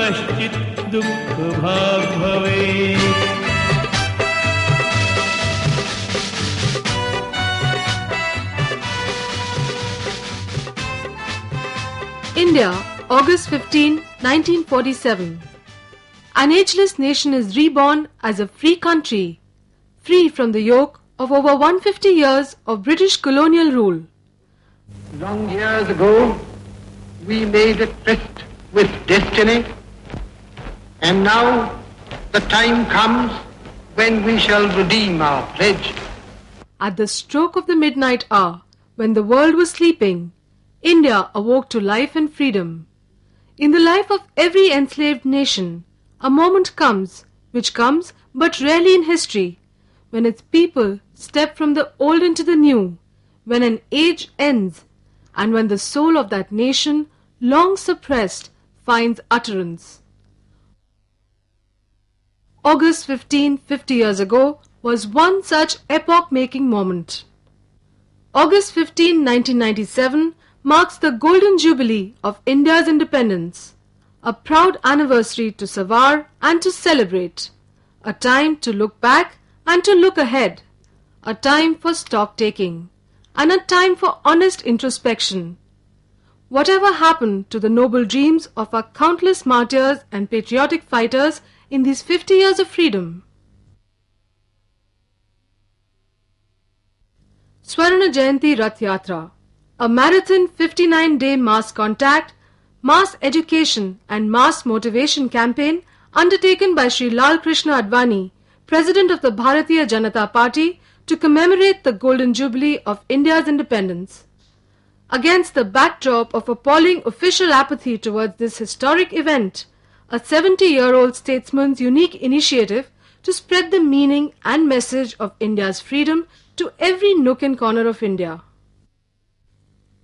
कश्चित् दुःखभाग् भवेत्। India, August 15, 1947. An ageless nation is reborn as a free country, free from the yoke of over 150 years of British colonial rule. Long years ago, we made a tryst with destiny, and now the time comes when we shall redeem our pledge. At the stroke of the midnight hour, when the world was sleeping, India awoke to life and freedom. In the life of every enslaved nation, a moment comes, which comes but rarely in history, when its people step from the old into the new, when an age ends, and when the soul of that nation, long suppressed, finds utterance. August 15, 50 years ago, was one such epoch-making moment. August 15, 1997 marks the golden jubilee of India's independence, a proud anniversary to savor and to celebrate, a time to look back and to look ahead, a time for stock-taking, and a time for honest introspection. Whatever happened to the noble dreams of our countless martyrs and patriotic fighters in these 50 years of freedom? Swarna Jayanti Rath Yatra, a marathon 59-day mass contact, mass education and mass motivation campaign undertaken by Shri L.K.Advani, President of the Bharatiya Janata Party, to commemorate the Golden Jubilee of India's independence. Against the backdrop of appalling official apathy towards this historic event, a 70-year-old statesman's unique initiative to spread the meaning and message of India's freedom to every nook and corner of India.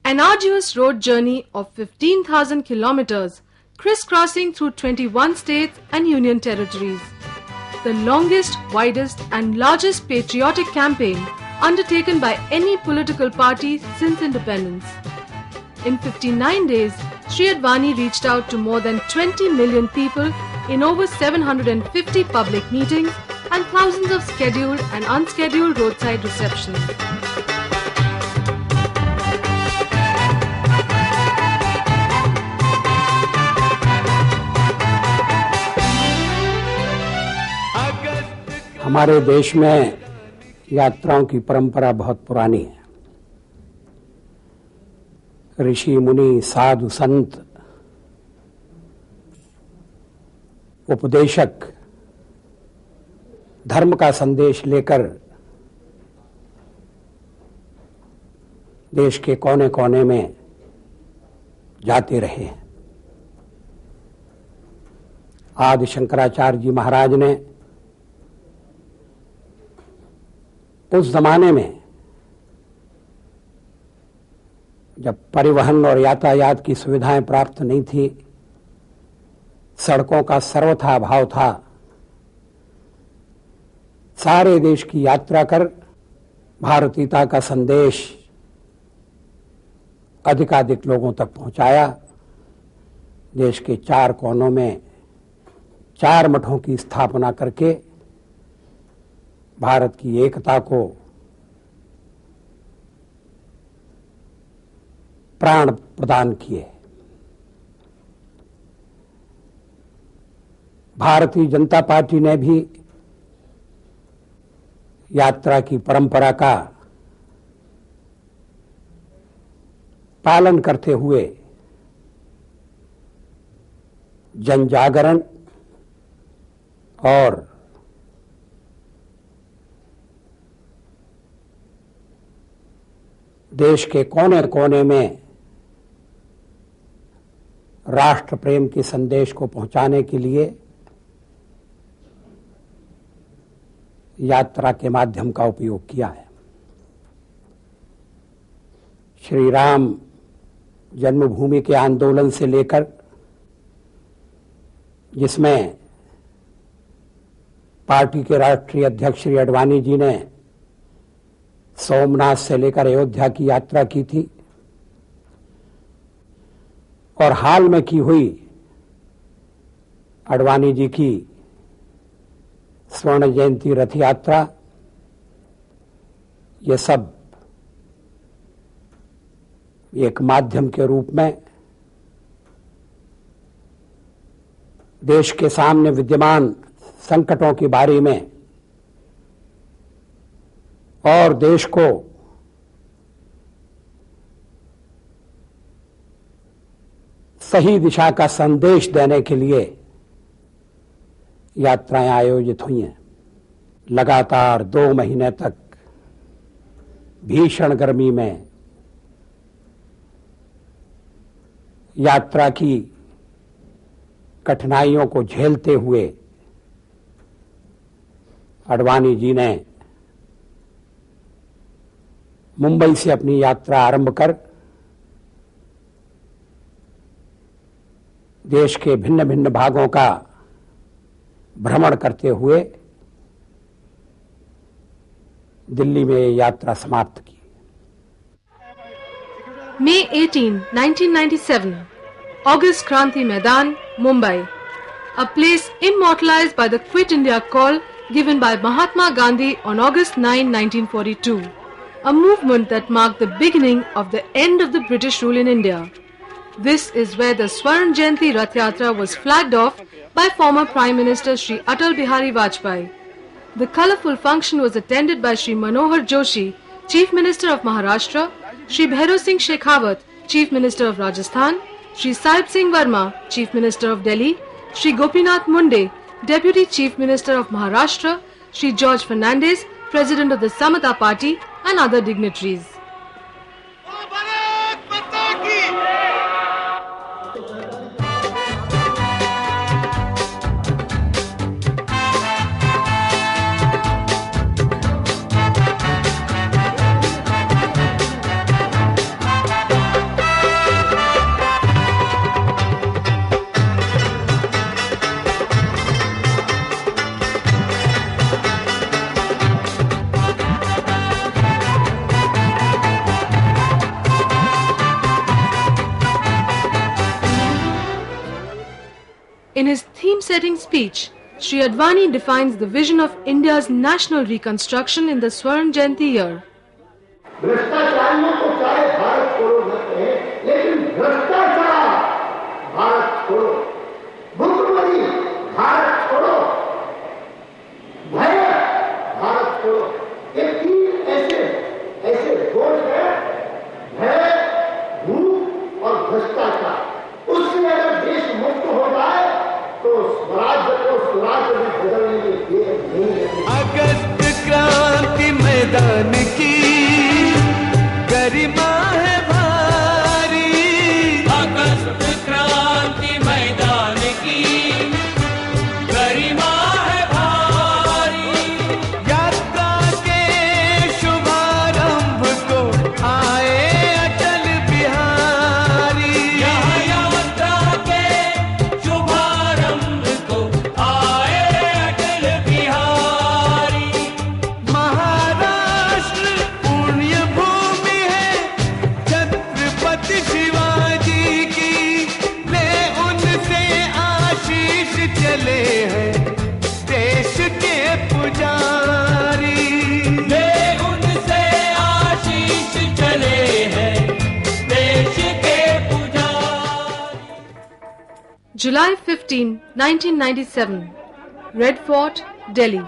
An arduous road journey of 15,000 kilometers crisscrossing through 21 states and union territories. The longest, widest and largest patriotic campaign undertaken by any political party since independence. In 59 days, Shri Advani reached out to more than 20 million people in over 750 public meetings and thousands of scheduled and unscheduled roadside receptions. हमारे देश में यात्राओं की परंपरा बहुत पुरानी है। ऋषि मुनि साधु संत उपदेशक धर्म का संदेश लेकर देश के कोने कोने में जाते रहे हैं। आदि शंकराचार्य जी महाराज ने उस जमाने में जब परिवहन और यातायात की सुविधाएं प्राप्त नहीं थी, सड़कों का सर्वथा अभाव था, सारे देश की यात्रा कर भारतीयता का संदेश अधिकाधिक लोगों तक पहुंचाया। देश के 4 कोनों में 4 मठों की स्थापना करके भारत की एकता को प्राण प्रदान किए। भारतीय जनता पार्टी ने भी यात्रा की परंपरा का पालन करते हुए जन जागरण और देश के कोने कोने में राष्ट्र प्रेम के संदेश को पहुंचाने के लिए यात्रा के माध्यम का उपयोग किया है। श्री राम जन्मभूमि के आंदोलन से लेकर, जिसमें पार्टी के राष्ट्रीय अध्यक्ष श्री अडवाणी जी ने सोमनाथ से लेकर अयोध्या की यात्रा की थी, और हाल में की हुई अडवाणी जी की स्वर्ण जयंती रथ यात्रा, ये सब एक माध्यम के रूप में देश के सामने विद्यमान संकटों के बारे में और देश को सही दिशा का संदेश देने के लिए यात्राएं आयोजित हुई हैं। लगातार 2 महीने तक भीषण गर्मी में यात्रा की कठिनाइयों को झेलते हुए अडवाणी जी ने मुंबई से अपनी यात्रा आरंभ कर देश के भिन्न भिन्न भागों का भ्रमण करते हुए दिल्ली में यात्रा समाप्त की। May 18, 1997, August Kranti Maidan, Mumbai, a place immortalized by the Quit India call given by Mahatma Gandhi on August 9, 1942, a movement that marked the beginning of the end of the British rule in India. This is where the Swarna Jayanti Rath Yatra was flagged off by former Prime Minister Shri Atal Bihari Vajpayee. The colourful function was attended by Shri Manohar Joshi, Chief Minister of Maharashtra, Shri Bhairav Singh Shekhawat, Chief Minister of Rajasthan, Shri Sahib Singh Verma, Chief Minister of Delhi, Shri Gopinath Munde, Deputy Chief Minister of Maharashtra, Shri George Fernandes, President of the Samata Party, and other dignitaries. In his theme-setting speech, Shri Advani defines the vision of India's national reconstruction in the Swarna Jayanti year. भ्रष्टाचारियों को चाहे भारत छोड़ो कहते हैं, लेकिन भ्रष्टाचार भारत छोड़ो, भुखमरी भारत छोड़ो, भय भारत छोड़ो। ये 3 ऐसे दोष हैं, भय, भूख और भ्रष्टाचार। उससे अगर देश मुक्त हो जाए तो स्वराज्य को स्वराज्य में बदलने में देर नहीं लगेगी। अगस्त क्रांति मैदान की गरिमा है भारी, अगस्त क्रांति मैदान की गरिमा है भारी। यात्रा के शुभारंभ को आए अटल बिहारी, यह यात्रा के शुभारंभ को आए अटल बिहारी। महाराष्ट्र पुण्य भूमि है छत्रपति शिवाजी की, ले उनसे आशीष चले हैं देश के पुजारी, ले उनसे आशीष चले हैं देश के पुजारी। July 15, 1997, Red Fort, Delhi.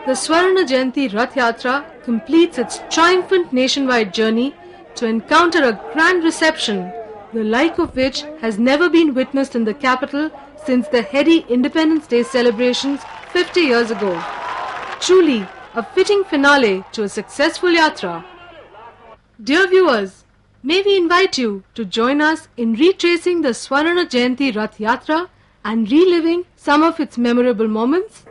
The Swarna Jayanti Rath Yatra completes its triumphant nationwide journey to encounter a grand reception, the like of which has never been witnessed in the capital since the heady Independence Day celebrations 50 years ago. Truly a fitting finale to a successful yatra. Dear viewers, may we invite you to join us in retracing the Swarna Jayanti Rath Yatra and reliving some of its memorable moments?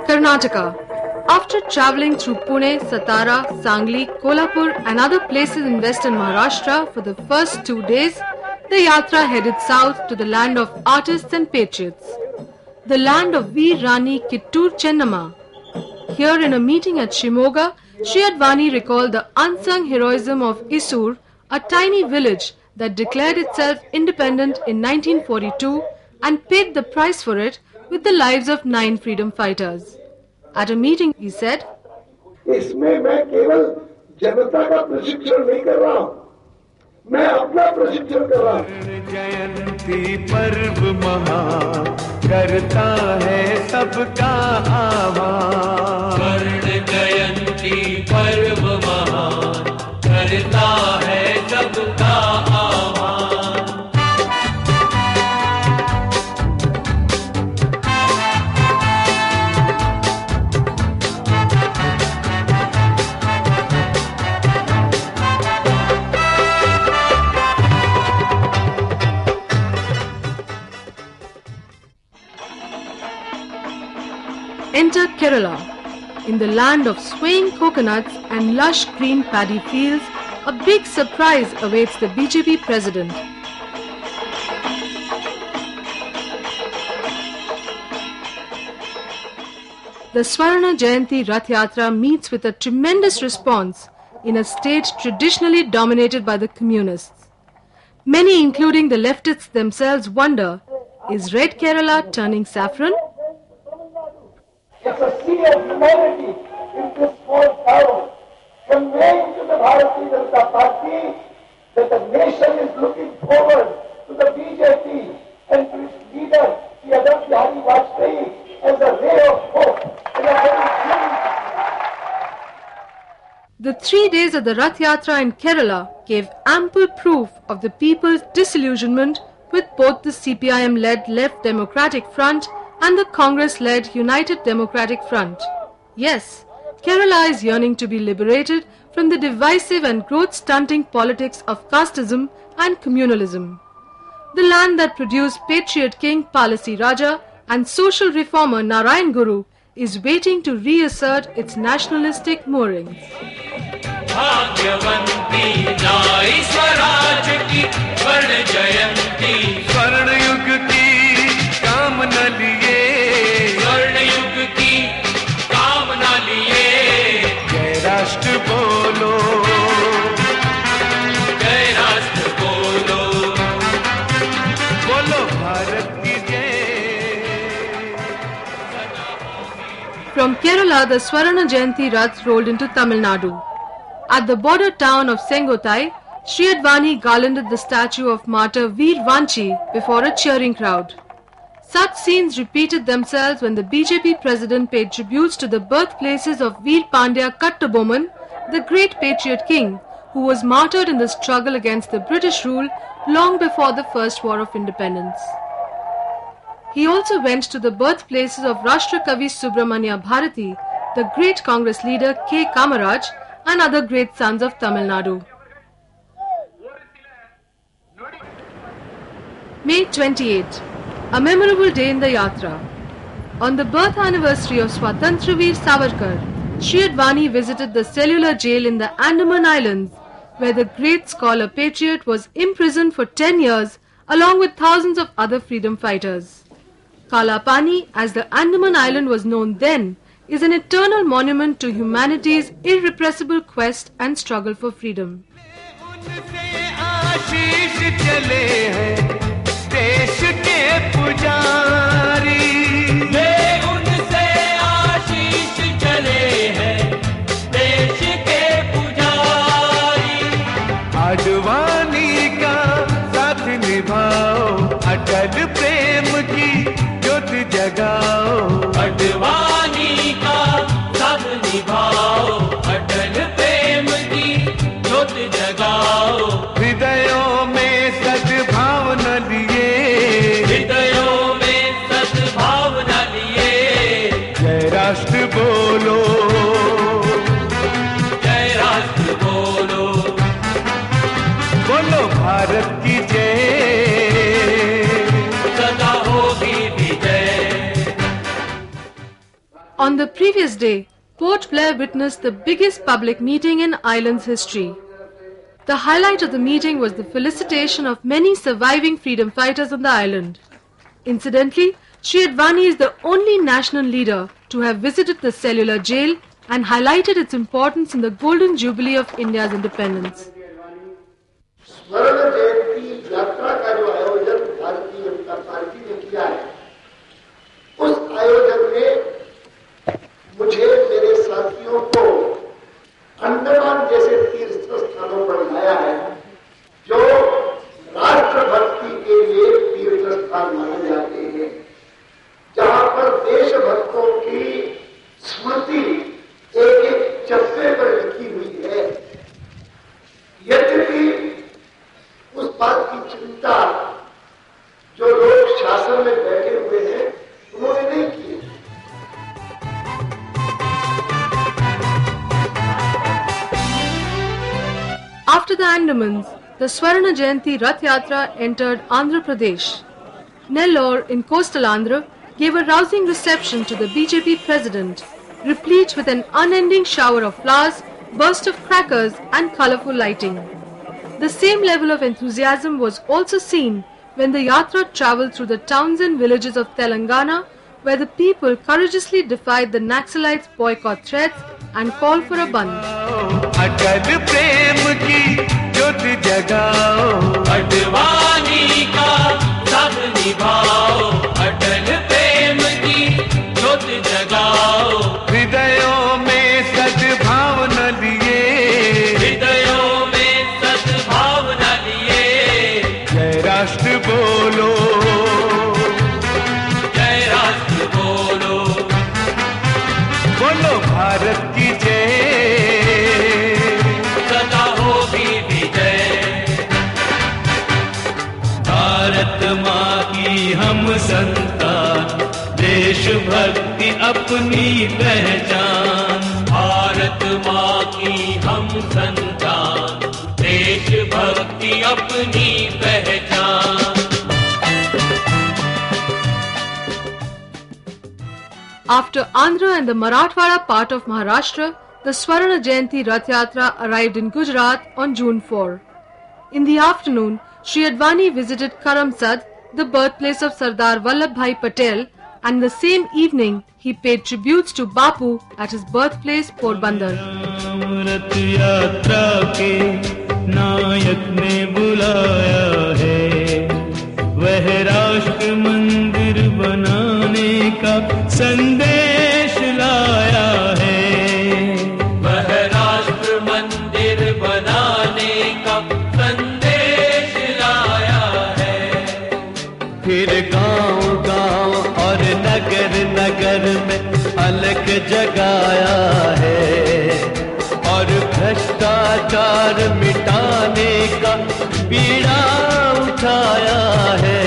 Karnataka. After travelling through Pune, Satara, Sangli, Kolhapur and other places in western Maharashtra for the first 2 days, the yatra headed south to the land of artists and patriots, the land of Veer Rani Kittur Chennamma. Here in a meeting at Shimoga, Shri Advani recalled the unsung heroism of Isur, a tiny village that declared itself independent in 1942 and paid the price for it with the lives of 9 freedom fighters. At a meeting, he said, इसमें मैं केवल जनता का प्रशिक्षण नहीं कर रहा हूं, मैं अपना प्रशिक्षण कर रहा हूं। जयंती पर्व महान करता है सबका आह्वान। स्वर्ण जयंती पर्व महान करता है सबका आह्वान। Enter Kerala. In the land of swaying coconuts and lush green paddy fields, a big surprise awaits the BJP president. The Swarna Jayanti Rath Yatra meets with a tremendous response in a state traditionally dominated by the communists. Many, including the leftists themselves, wonder, is Red Kerala turning saffron? It's a sea of humanity in this small town, conveying to the Bharatiya Janata Party that the nation is looking forward to the BJP and to its leader, Shri VAJPAYEE, as a ray of hope and a very good. The 3 days of the Rath Yatra in Kerala gave ample proof of the people's disillusionment with both the CPIM-led Left Democratic Front and the Congress-led United Democratic Front. Yes, Kerala is yearning to be liberated from the divisive and growth-stunting politics of casteism and communalism. The land that produced patriot king Palasi Raja and social reformer Narayan Guru is waiting to reassert its nationalistic moorings. Bhagyavanti नाई स्वराज की स्वर्ण जयंती स्वर्ण युग की कामना लिए स्वर्ण युग की कामना लिए जय राष्ट्र बोलो जय राष्ट्र बोलो बोलो भारत की जय। From Kerala, the Swarna Jayanti Rath rolled into Tamil Nadu. At the border town of Sengotai, Shri Advani garlanded the statue of martyr Veer Vanchi before a cheering crowd. Such scenes repeated themselves when the BJP president paid tributes to the birthplaces of Veer Pandya Kattabomman, the great patriot king, who was martyred in the struggle against the British rule long before the First War of Independence. He also went to the birthplaces of Rashtra Kavi Subramanya Bharati, the great Congress leader K. Kamaraj, and other great sons of Tamil Nadu. May 28, a memorable day in the Yatra. On the birth anniversary of Swatantraveer Savarkar, Shri Advani visited the cellular jail in the Andaman Islands, where the great scholar patriot was imprisoned for 10 years along with thousands of other freedom fighters. Kalapani, as the Andaman Island was known then, is an eternal monument to humanity's irrepressible quest and struggle for freedom. Advani का साथ निभाओ अटल प्रेम की ज्योत जगाओ आडवाणी का साथ निभाओ अटल प्रेम की ज्योत जगाओ हृदयों में सद्भावना लिए हृदयों में सद्भावना लिए जय राष्ट्र बोलो जय राष्ट्र बोलो बोलो भारत की जय सदा होगी विजय। On the previous day, Port Blair witnessed the biggest public meeting in island's history. The highlight of the meeting was the felicitation of many surviving freedom fighters on the island. Incidentally, Shri Advani is the only national leader to have visited the cellular jail and highlighted its importance in the golden jubilee of India's independence. स्वर्ण जयंती यात्रा का जो आयोजन Bharatiya Janata party ने किया है, उस आयोजन में मुझे, मेरे साथियों को अंडमान जैसे तीर्थ स्थानों पर लाया है, जो राष्ट्रभक्ति के लिए तीर्थ स्थान माने जाते हैं, जहां पर देशभक्तों की स्मृति एक एक चप्पे पर लिखी हुई है। यद्यपि उस बात की चिंता जो लोग शासन में बैठे हुए हैं उन्होंने नहीं की। After the Andamans, the Swarna Jayanti Rath Yatra entered Andhra Pradesh. Nellore in coastal Andhra gave a rousing reception to the BJP president, replete with an unending shower of flowers, burst of crackers and colourful lighting. The same level of enthusiasm was also seen when the Yatra travelled through the towns and villages of Telangana, where the people courageously defied the Naxalites' boycott threats and called for a Bandh. अटल प्रेम की ज्योत जगाओ, अडवाणी का साथ निभाओ, अटल प्रेम की ज्योत जगाओ, हृदयों में सद्भावना लिए, हृदयों में सद्भावना लिए, जय राष्ट्र बोलो, जय राष्ट्र बोलो, बोलो भारत की जय, सदा होगी विजय, भारत माँ की हम संतान, देशभक्ति अपनी पहचान, भारत माँ की हम संतान, देशभक्ति अपनी पहचान। After Andhra and the Marathwada part of Maharashtra, the Swarna Jayanti Rath Yatra arrived in Gujarat on June 4. In the afternoon, Shri Advani visited Karamsad, the birthplace of Sardar Vallabhbhai Patel, and the same evening he paid tributes to Bapu at his birthplace Porbandar. रथ यात्रा के नायक ने बुलाया है, वह राष्ट्र मंदिर बनाने का संदेश लाया है, वह राष्ट्र मंदिर बनाने का संदेश लाया है। फिर गांव-गांव और नगर-नगर में अलग जगाया है, और भ्रष्टाचार मिटाने का बीड़ा उठाया है,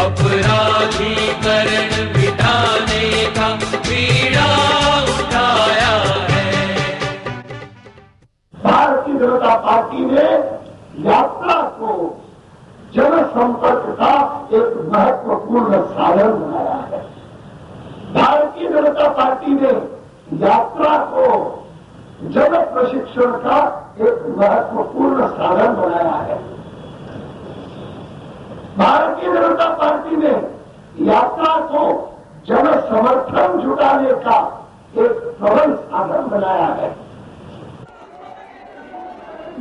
अपराधीकरण मिटाने का बीड़ा उठाया है। भारतीय जनता पार्टी ने यात्रा को जनसंपर्क का एक महत्वपूर्ण साधन बनाया है। भारतीय जनता पार्टी ने यात्रा को जन प्रशिक्षण का एक महत्वपूर्ण साधन बनाया है। भारतीय जनता पार्टी ने यात्रा को जन समर्थन जुटाने का एक प्रबल साधन बनाया है।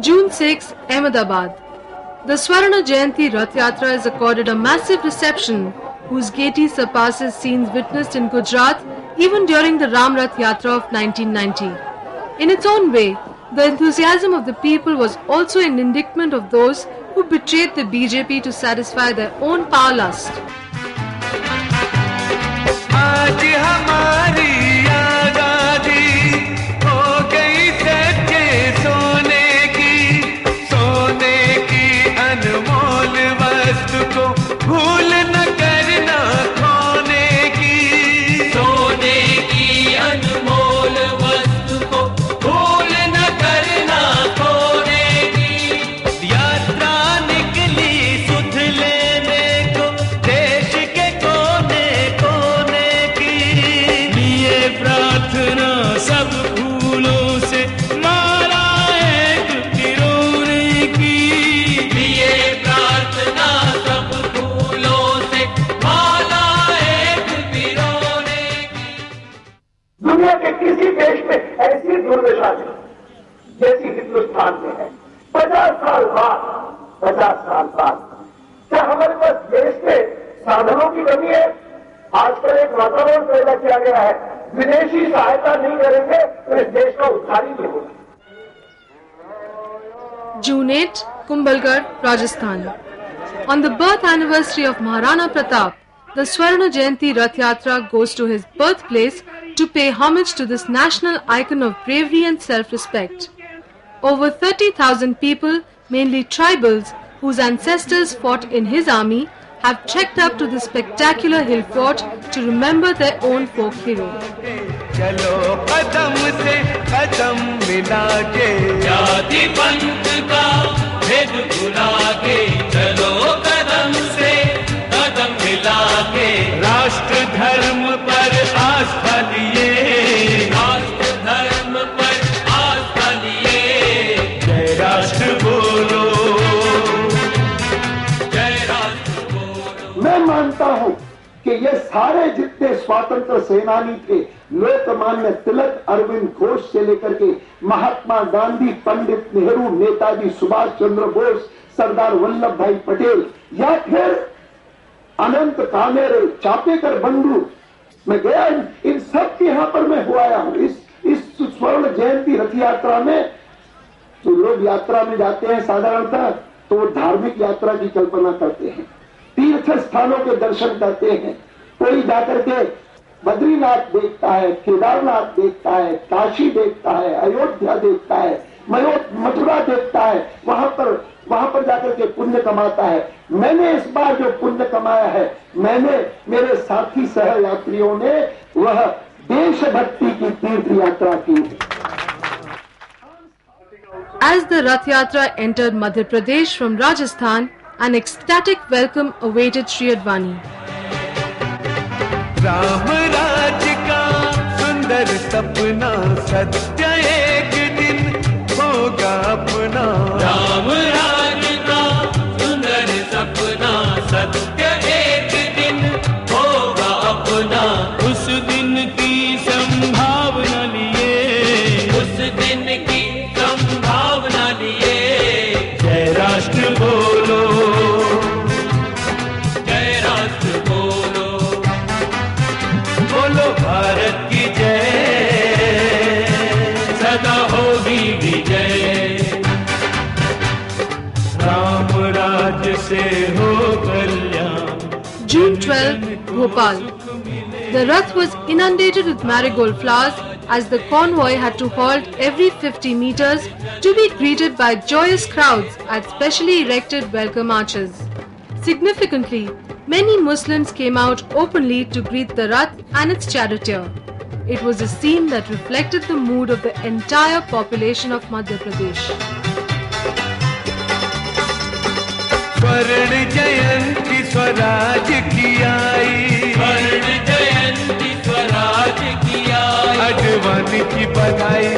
June 6, Ahmedabad. The Swarna Jayanti Rath Yatra is accorded a massive reception whose gaiety surpasses scenes witnessed in Gujarat even during the Ram Rath Yatra of 1990. In its own way, the enthusiasm of the people was also an indictment of those who betrayed the BJP to satisfy their own power lust. आज हमारी आजादी हो गई सच्चे सोने की अनमोल वस्तु को भूल न करना खोने की, सोने की अनमोल वस्तु को भूल न करना खोने की। यात्रा निकली सुध लेने को, देश आजकल एक वातावरण पैदा किया गया है, विदेशी सहायता नहीं करेंगे तो इस देश का उद्धार ही नहीं होगा। June 8, Kumbhalgarh, Rajasthan. On the birth anniversary of Maharana Pratap, the Swarna Jayanti Rath Yatra goes to his birthplace to pay homage to this national icon of bravery and self-respect. Over 30,000 people, mainly tribals, whose ancestors fought in his army, have trekked up to the spectacular hill fort to remember their own folk hero. चलो कदम से कदम मिला के जाति पंथ का भेद भुला के चलो कदम से कदम मिला के राष्ट्र धर्म पर आस्था लिए राष्ट्र धर्म पर आस्था लिए जय राष्ट्र बोलो जय राष्ट्र बोलो। मैं मानता हूं कि ये सारे जितने स्वतंत्र सेनानी थे, लोकमान्य तिलक, अरविंद घोष से लेकर के महात्मा गांधी, पंडित नेहरू, नेताजी सुभाष चंद्र बोस, सरदार वल्लभ भाई पटेल, या फिर अनंत कामेरे, चापेकर बंधु, मैं गया इन सब के यहाँ पर मैं हुआ आया हूं। इस स्वर्ण जयंती रथ यात्रा में जो लोग यात्रा में जाते हैं साधारणतः तो वो धार्मिक यात्रा की कल्पना करते हैं, तीर्थ स्थानों के दर्शन करते हैं। कोई जाकर के बद्रीनाथ देखता है, केदारनाथ देखता है, काशी देखता है, अयोध्या देखता है, मथुरा देखता है, वहां पर जाकर के पुण्य कमाता है। मैंने इस बार जो पुण्य कमाया है, मैंने, मेरे साथी सह यात्रियों ने, वह देशभक्ति की तीर्थ यात्रा की। As the Rath Yatra entered Madhya Pradesh from Rajasthan, an ecstatic welcome awaited Shri. Ram राज्य का सुंदर सपना सत्य एक दिन होगा अपना राम राज्य का सुंदर सपना सत्य एक दिन होगा अपना उस दिन की संभावना लिए उस दिन की संभावना लिए जय राष्ट्र बोलो जय राष्ट्र बोलो बोलो भारत की जय सदा होगी विजय राम राज्य से हो कल्याण। June 12, Bhopal. The Rath was inundated with marigold flowers as the convoy had to halt every 50 meters to be greeted by joyous crowds at specially erected welcome arches. Significantly, many Muslims came out openly to greet the Rath and its charioteer. It was a scene that reflected the mood of the entire population of Madhya Pradesh. स्वर्ण जयंती स्वराज की आई स्वर्ण जयंती स्वराज की आई अडवाणी की बधाई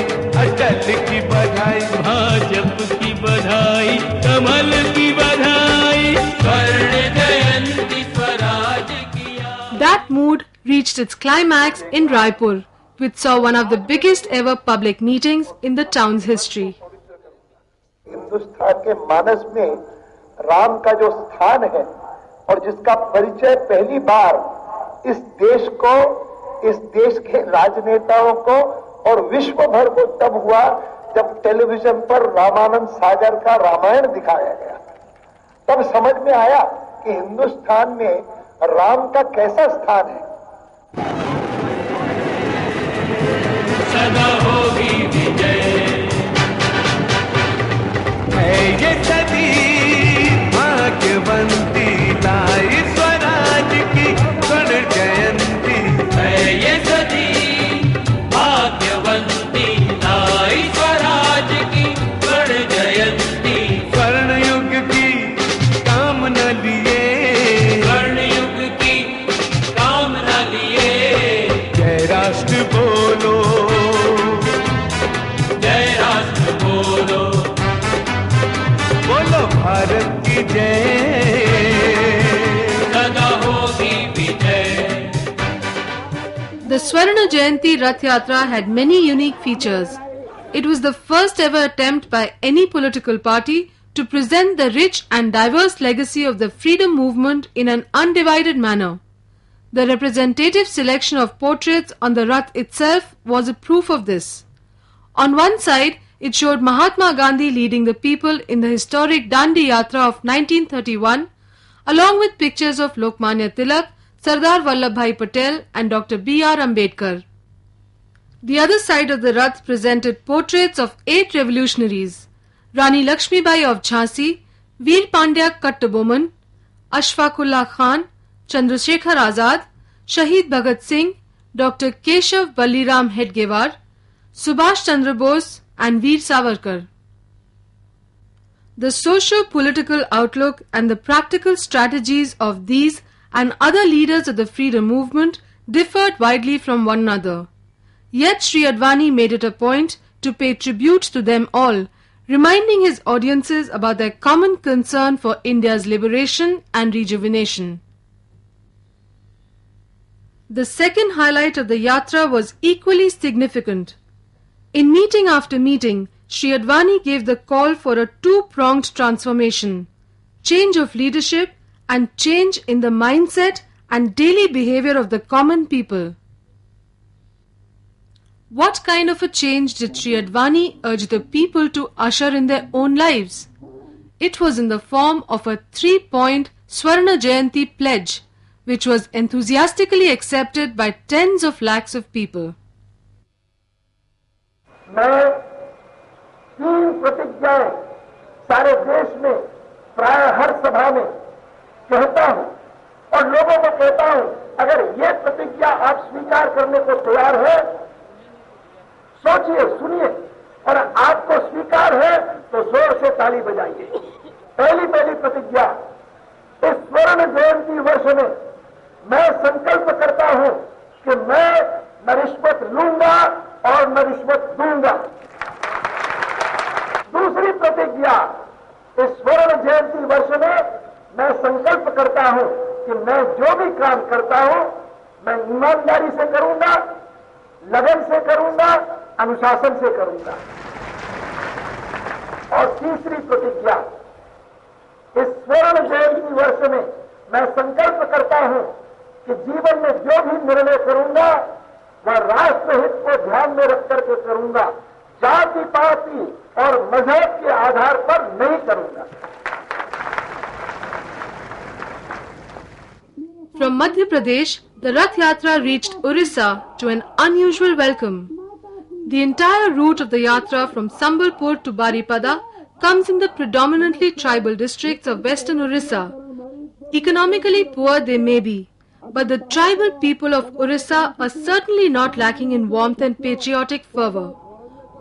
अटल की बधाई भाजपा की बधाई कमल की बधाई स्वर्ण जयंती स्वराज की आई। That mood reached its climax in Raipur, which saw one of the biggest ever public meetings in the town's history. Hindustan के मानस में राम का जो स्थान है और जिसका परिचय पहली बार इस देश को, इस देश के राजनेताओं को और विश्व भर को तब हुआ जब टेलीविजन पर रामानंद सागर का रामायण दिखाया गया। तब समझ में आया कि हिंदुस्तान में राम का कैसा स्थान है। सदा होगी विजय है ये सदी भाग्यवंती लाई स्वराज की स्वर्ण जयंती है ये सदी भाग्यवंती लाई स्वराज की स्वर्ण जयंती स्वर्ण युग की कामना लिए स्वर्ण युग की कामना लिए जय राष्ट्र बोलो जय राष्ट्र बोलो बोलो भारत की जय सदा होगी विजय। The Swarna Jayanti Rath Yatra had many unique features. It was the first ever attempt by any political party to present the rich and diverse legacy of the freedom movement in an undivided manner. The representative selection of portraits on the Rath itself was a proof of this. On one side, it showed Mahatma Gandhi leading the people in the historic Dandi Yatra of 1931, along with pictures of Lokmanya Tilak, Sardar Vallabhbhai Patel and Dr. B.R. Ambedkar. The other side of the Rath presented portraits of 8 revolutionaries: Rani Lakshmibai of Jhansi, Veer Pandya Kattaboman, Ashfaqullah Khan, Chandrasekhar Azad, Shahid Bhagat Singh, Dr. Keshav Balliram Hedgewar, Subhash Chandra Bose and Veer Savarkar. The socio-political outlook and the practical strategies of these and other leaders of the freedom movement differed widely from one another. Yet Shri Advani made it a point to pay tribute to them all, reminding his audiences about their common concern for India's liberation and rejuvenation. The second highlight of the Yatra was equally significant. In meeting after meeting, Shri Advani gave the call for a two-pronged transformation: change of leadership and change in the mindset and daily behavior of the common people. What kind of a change did Shri Advani urge the people to usher in their own lives? It was in the form of a 3-point Swarna Jayanti pledge, which was enthusiastically accepted by tens of lakhs of people. मैं 3 प्रतिज्ञाएं सारे देश में प्राय हर सभा में कहता हूं और लोगों को कहता हूं, अगर ये प्रतिज्ञा आप स्वीकार करने को तैयार है, सोचिए, सुनिए, और आपको स्वीकार है तो जोर से ताली बजाइए। पहली प्रतिज्ञा, इस स्वर्ण जयंती वर्ष में मैं संकल्प करता हूं कि मैं न रिश्वत लूंगा और न रिश्वत दूंगा। दूसरी प्रतिज्ञा, इस स्वर्ण जयंती वर्ष में मैं संकल्प करता हूं कि मैं जो भी काम करता हूं मैं ईमानदारी से करूंगा, लगन से करूंगा, अनुशासन से करूंगा। और तीसरी प्रतिज्ञा, इस स्वर्ण जयंती वर्ष में मैं संकल्प करता हूं कि जीवन में जो भी निर्णय करूंगा वह राष्ट्रहित को ध्यान में रख करके करूंगा, जाति पाति और मजहब के आधार पर नहीं करूंगा। From Madhya Pradesh, the Rath Yatra reached Orissa to an unusual welcome. The entire route of the Yatra from Sambalpur to Baripada comes in the predominantly tribal districts of western Orissa. Economically poor they may be, but the tribal people of Orissa are certainly not lacking in warmth and patriotic fervour.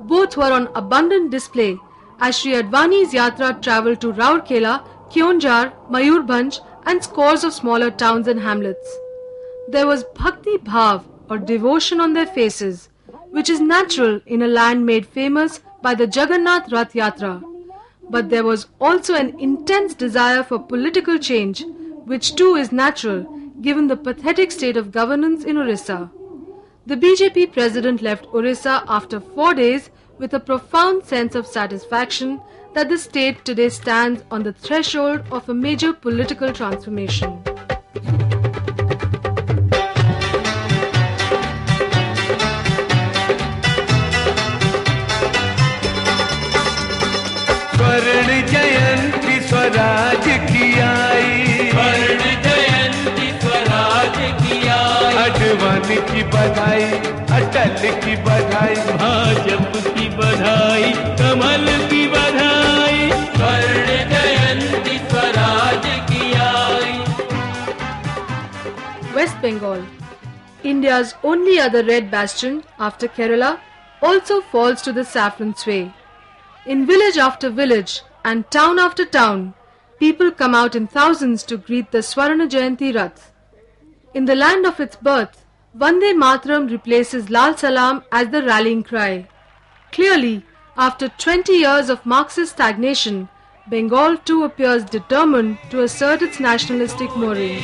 Both were on abundant display as Shri Advani's Yatra travelled to Rourkela, Kyonjar, Mayurbhanj and scores of smaller towns and hamlets. There was bhakti bhav or devotion on their faces, which is natural in a land made famous by the Jagannath Rath Yatra. But there was also an intense desire for political change, which too is natural given the pathetic state of governance in Orissa. The BJP president left Orissa after 4 days with a profound sense of satisfaction that the state today stands on the threshold of a major political transformation. स्वर्ण जयंती स्वराज की आई, स्वर्ण जयंती स्वराज की आई, अडवाणी की बधाई, अटल की बधाई, भाजपा की बधाई, कमल की बधाई, स्वर्ण जयंती स्वराज की आई। West Bengal, India's only other red bastion after Kerala, also falls to the saffron sway. In village after village and town after town, people come out in thousands to greet the Swarna Jayanti Rath. In the land of its birth, Vande Mataram replaces Lal Salam as the rallying cry. Clearly, after 20 years of Marxist stagnation, Bengal too appears determined to assert its nationalistic moorings.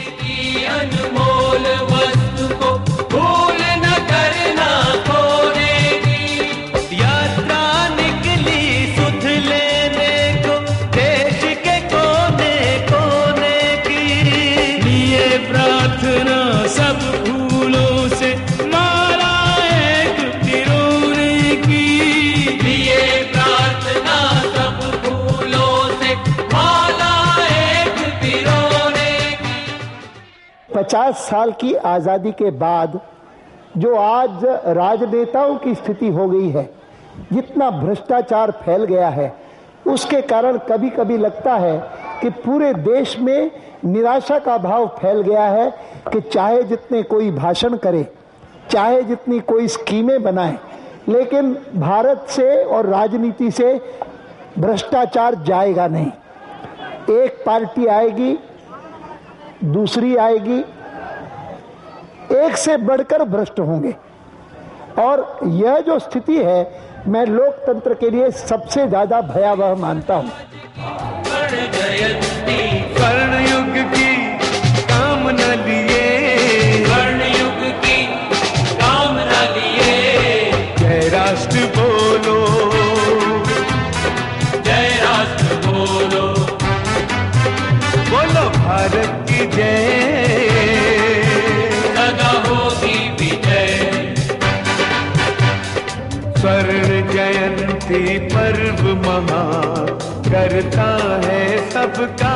सब 50 साल की आजादी के बाद जो आज राजनेताओं की स्थिति हो गई है, जितना भ्रष्टाचार फैल गया है, उसके कारण कभी कभी लगता है कि पूरे देश में निराशा का भाव फैल गया है कि चाहे जितने कोई भाषण करे, चाहे जितनी कोई स्कीमें बनाए, लेकिन भारत से और राजनीति से भ्रष्टाचार जाएगा नहीं। एक पार्टी आएगी, दूसरी आएगी, एक से बढ़कर भ्रष्ट होंगे। और यह जो स्थिति है, मैं लोकतंत्र के लिए सबसे ज्यादा भयावह मानता हूं। स्वर्ण युग की कामना लिए, स्वर्ण युग की कामना लिए, जय राष्ट्र बोलो, जय राष्ट्र बोलो, बोलो भारत की जय, सदा होगी विजय। स्वर्ण जयंती पर्व महा करता है सबका